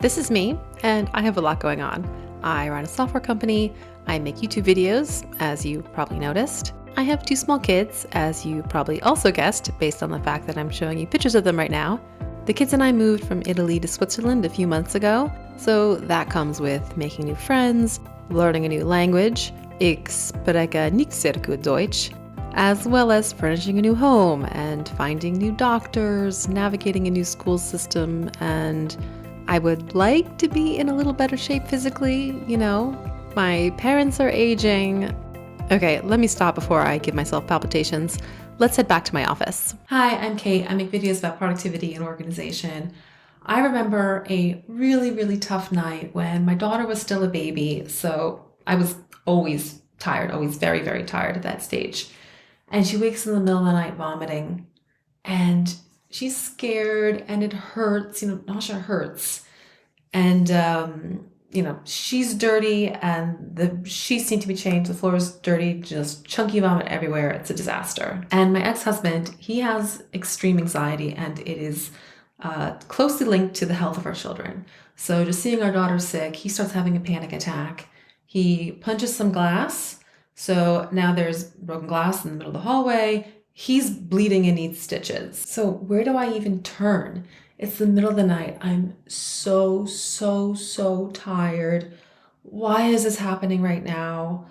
This is me, and I have a lot going on. I run a software company, I make YouTube videos, as you probably noticed. I have 2 small kids, as you probably also guessed based on the fact that I'm showing you pictures of them right now. The kids and I moved from Italy to Switzerland a few months ago, so that comes with making new friends, learning a new language, ich spreche nicht sehr gut Deutsch, as well as furnishing a new home and finding new doctors, navigating a new school system, and I would like to be in a little better shape physically, My parents are aging. Okay, let me stop before I give myself palpitations. Let's head back to my office. Hi, I'm Kait. I make videos about productivity and organization. I remember a really, really tough night when my daughter was still a baby, so I was always tired, always very, very tired at that stage. And she wakes in the middle of the night vomiting, and she's scared and it hurts, nausea hurts. And, she's dirty and the sheets need to be changed. The floor is dirty, just chunky vomit everywhere. It's a disaster. And my ex-husband, he has extreme anxiety and it is closely linked to the health of our children. So just seeing our daughter sick, he starts having a panic attack. He punches some glass. So now there's broken glass in the middle of the hallway. He's bleeding and needs stitches. So where do I even turn? It's the middle of the night. I'm so tired. Why is this happening right now?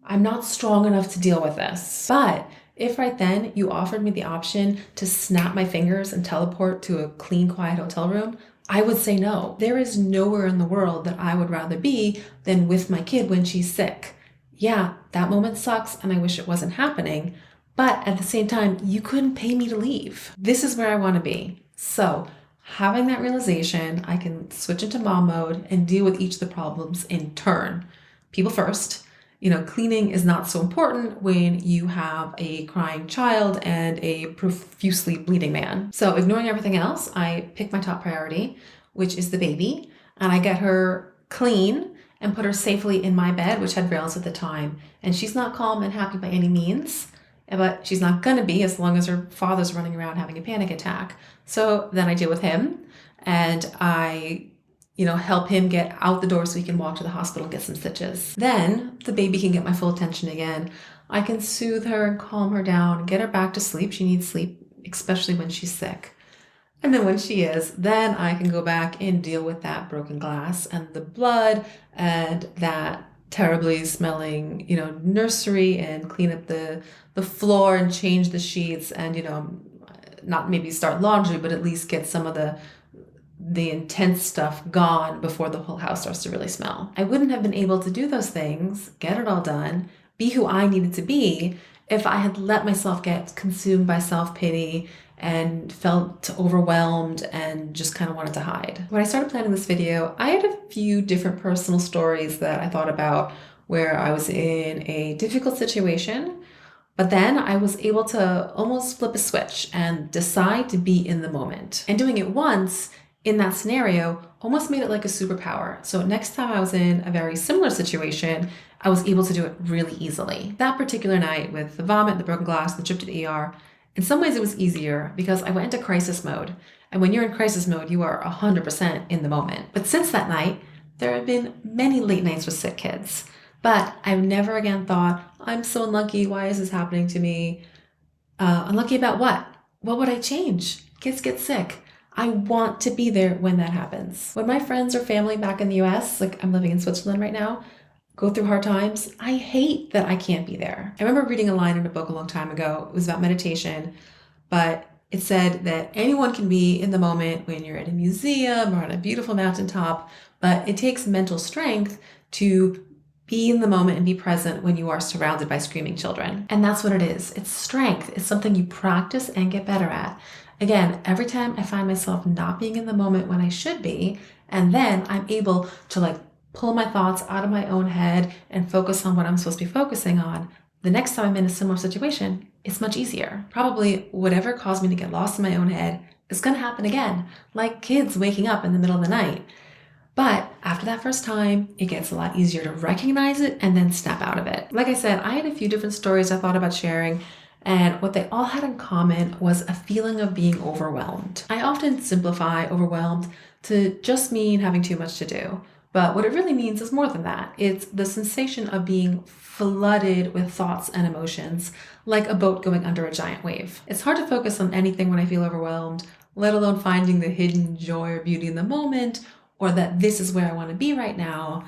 I'm not strong enough to deal with this. But if right then you offered me the option to snap my fingers and teleport to a clean, quiet hotel room, I would say no. There is nowhere in the world that I would rather be than with my kid when she's sick. Yeah, that moment sucks and I wish it wasn't happening. But at the same time, you couldn't pay me to leave. This is where I want to be. So having that realization, I can switch into mom mode and deal with each of the problems in turn. People first. Cleaning is not so important when you have a crying child and a profusely bleeding man. So ignoring everything else, I pick my top priority, which is the baby, and I get her clean and put her safely in my bed, which had rails at the time. And she's not calm and happy by any means, but she's not going to be as long as her father's running around having a panic attack. So then I deal with him and I, help him get out the door so he can walk to the hospital and get some stitches. Then the baby can get my full attention again. I can soothe her and calm her down and get her back to sleep. She needs sleep, especially when she's sick. And then when she is, then I can go back and deal with that broken glass and the blood and that terribly smelling, nursery and clean up the floor and change the sheets and, not maybe start laundry, but at least get some of the intense stuff gone before the whole house starts to really smell. I wouldn't have been able to do those things, get it all done, be who I needed to be if I had let myself get consumed by self-pity and felt overwhelmed and just kind of wanted to hide. When I started planning this video, I had a few different personal stories that I thought about where I was in a difficult situation, but then I was able to almost flip a switch and decide to be in the moment. And doing it once in that scenario almost made it like a superpower. So next time I was in a very similar situation, I was able to do it really easily. That particular night with the vomit, the broken glass, the trip to the ER, in some ways it was easier because I went into crisis mode. And when you're in crisis mode, you are 100% in the moment. But since that night, there have been many late nights with sick kids. But I've never again thought, I'm so unlucky, why is this happening to me? Unlucky about what? What would I change? Kids get sick. I want to be there when that happens. When my friends or family back in the US, like I'm living in Switzerland right now, go through hard times, I hate that I can't be there. I remember reading a line in a book a long time ago. It was about meditation, but it said that anyone can be in the moment when you're in a museum or on a beautiful mountaintop, but it takes mental strength to be in the moment and be present when you are surrounded by screaming children. And that's what it is. It's strength. It's something you practice and get better at. Again, every time I find myself not being in the moment when I should be, and then I'm able to pull my thoughts out of my own head and focus on what I'm supposed to be focusing on, the next time I'm in a similar situation, it's much easier. Probably whatever caused me to get lost in my own head is going to happen again, like kids waking up in the middle of the night. But after that first time, it gets a lot easier to recognize it and then snap out of it. Like I said, I had a few different stories I thought about sharing, And what they all had in common was a feeling of being overwhelmed. I often simplify overwhelmed to just mean having too much to do. But what it really means is more than that. It's the sensation of being flooded with thoughts and emotions, like a boat going under a giant wave. It's hard to focus on anything when I feel overwhelmed, let alone finding the hidden joy or beauty in the moment, or that this is where I want to be right now,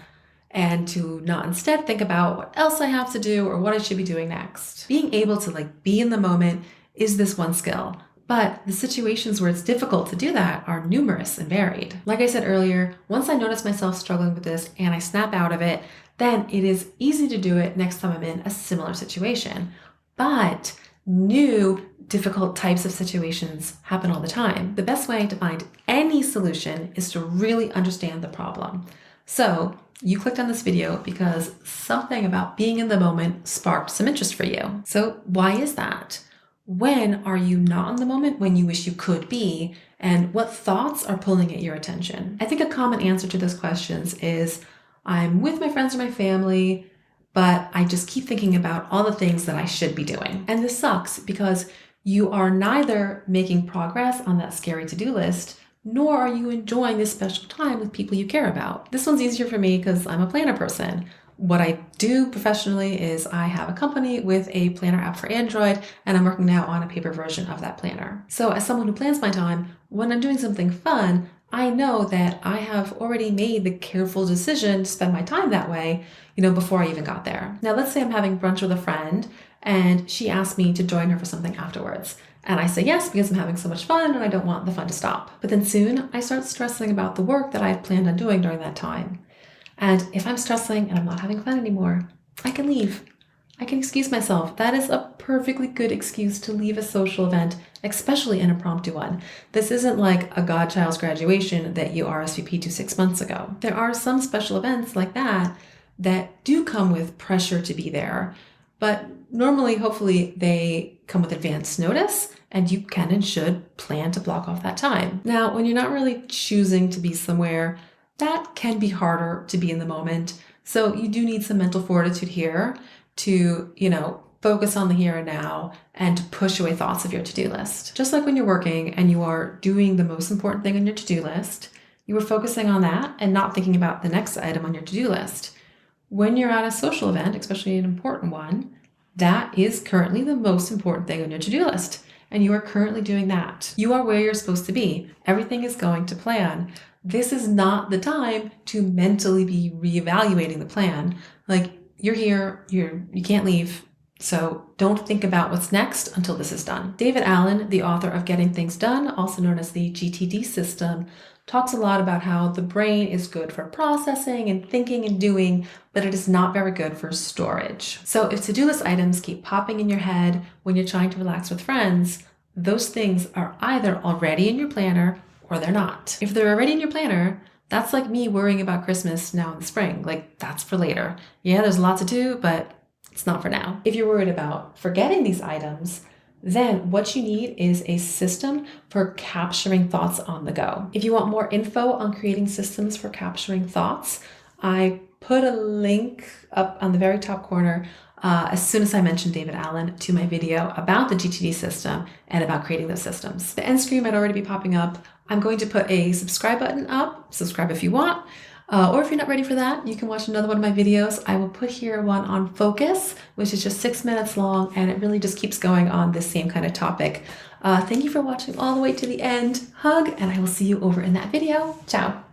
and to not instead think about what else I have to do or what I should be doing next. Being able to be in the moment is this one skill, but the situations where it's difficult to do that are numerous and varied. Like I said earlier, once I notice myself struggling with this and I snap out of it, then it is easy to do it next time I'm in a similar situation. But new difficult types of situations happen all the time. The best way to find any solution is to really understand the problem. So you clicked on this video because something about being in the moment sparked some interest for you. So why is that? When are you not in the moment when you wish you could be? And what thoughts are pulling at your attention? I think a common answer to those questions is I'm with my friends or my family, but I just keep thinking about all the things that I should be doing. And this sucks because you are neither making progress on that scary to-do list, nor are you enjoying this special time with people you care about. This one's easier for me because I'm a planner person. What I do professionally is I have a company with a planner app for Android, and I'm working now on a paper version of that planner. So as someone who plans my time, when I'm doing something fun, I know that I have already made the careful decision to spend my time that way, before I even got there. Now, let's say I'm having brunch with a friend and she asked me to join her for something afterwards. And I say yes because I'm having so much fun and I don't want the fun to stop. But then soon I start stressing about the work that I had planned on doing during that time. And if I'm stressing and I'm not having fun anymore, I can leave. I can excuse myself. That is a perfectly good excuse to leave a social event, especially an impromptu one. This isn't like a godchild's graduation that you RSVP'd to 6 months ago. There are some special events like that do come with pressure to be there, but normally, hopefully, they come with advance notice and you can and should plan to block off that time. Now, when you're not really choosing to be somewhere, that can be harder to be in the moment. So you do need some mental fortitude here to, focus on the here and now and to push away thoughts of your to-do list. Just like when you're working and you are doing the most important thing on your to-do list, you are focusing on that and not thinking about the next item on your to-do list. When you're at a social event, especially an important one, that is currently the most important thing on your to-do list. And you are currently doing that. You are where you're supposed to be. Everything is going to plan. This is not the time to mentally be reevaluating the plan. You're here, you can't leave. So don't think about what's next until this is done. David Allen, the author of Getting Things Done, also known as the GTD system, talks a lot about how the brain is good for processing and thinking and doing, but it is not very good for storage. So if to-do list items keep popping in your head when you're trying to relax with friends, those things are either already in your planner or they're not. If they're already in your planner, that's like me worrying about Christmas now in the spring. That's for later. Yeah, there's a lot to do, but it's not for now. If you're worried about forgetting these items, then what you need is a system for capturing thoughts on the go. If you want more info on creating systems for capturing thoughts, I put a link up on the very top corner as soon as I mentioned David Allen to my video about the GTD system and about creating those systems. The end screen might already be popping up. I'm going to put a subscribe button up. Subscribe if you want. Or if you're not ready for that, you can watch another one of my videos. I will put here one on focus, which is just 6 minutes long, and it really just keeps going on this same kind of topic. Thank you for watching all the way to the end. Hug, and I will see you over in that video. Ciao.